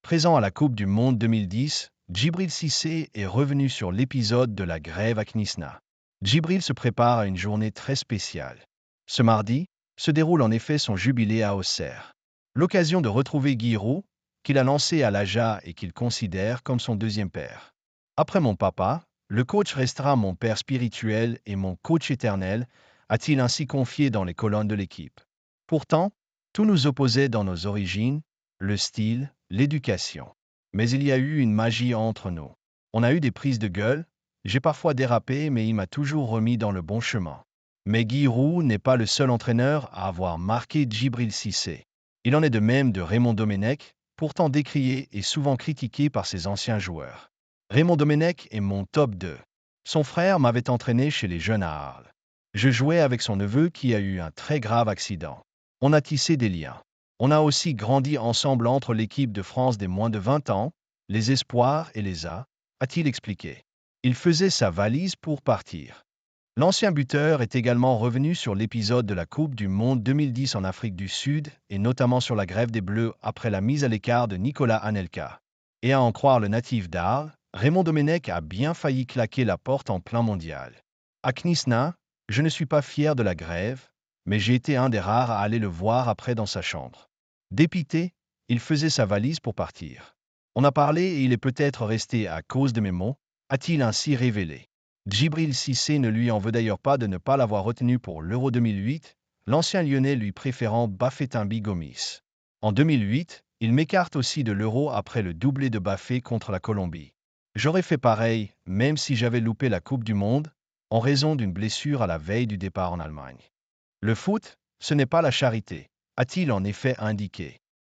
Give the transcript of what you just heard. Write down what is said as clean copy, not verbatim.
Présent à la Coupe du Monde 2010, Djibril Cissé est revenu sur l'épisode de la grève à Knysna. Djibril se prépare à une journée très spéciale. Ce mardi, se déroule en effet son jubilé à Auxerre. L'occasion de retrouver Guy Roux, qu'il a lancé à l'AJA et qu'il considère comme son deuxième père. Après mon papa, le coach restera mon père spirituel et mon coach éternel, a-t-il ainsi confié dans les colonnes de l'équipe. Pourtant, tout nous opposait dans nos origines, le style, l'éducation. Mais il y a eu une magie entre nous. On a eu des prises de gueule, j'ai parfois dérapé, mais il m'a toujours remis dans le bon chemin. Mais Guy Roux n'est pas le seul entraîneur à avoir marqué Djibril Cissé. Il en est de même de Raymond Domenech, pourtant décrié et souvent critiqué par ses anciens joueurs. Raymond Domenech est mon top 2. Son frère m'avait entraîné chez les jeunes à Arles. Je jouais avec son neveu qui a eu un très grave accident. On a tissé des liens. On a aussi grandi ensemble entre l'équipe de France des moins de 20 ans, les Espoirs et les A, a-t-il expliqué. Il faisait sa valise pour partir. L'ancien buteur est également revenu sur l'épisode de la Coupe du Monde 2010 en Afrique du Sud et notamment sur la grève des Bleus après la mise à l'écart de Nicolas Anelka. Et à en croire le natif d'Arles, Raymond Domenech a bien failli claquer la porte en plein mondial. À Knysna, je ne suis pas fier de la grève, mais j'ai été un des rares à aller le voir après dans sa chambre. Dépité, il faisait sa valise pour partir. On a parlé et il est peut-être resté à cause de mes mots, a-t-il ainsi révélé. Djibril Cissé ne lui en veut d'ailleurs pas de ne pas l'avoir retenu pour l'Euro 2008, l'ancien Lyonnais lui préférant Bafétimbi Gomis. En 2008, il m'écarte aussi de l'Euro après le doublé de Bafé contre la Colombie. J'aurais fait pareil, même si j'avais loupé la Coupe du Monde, en raison d'une blessure à la veille du départ en Allemagne. Le foot, ce n'est pas la charité, a-t-il en effet indiqué.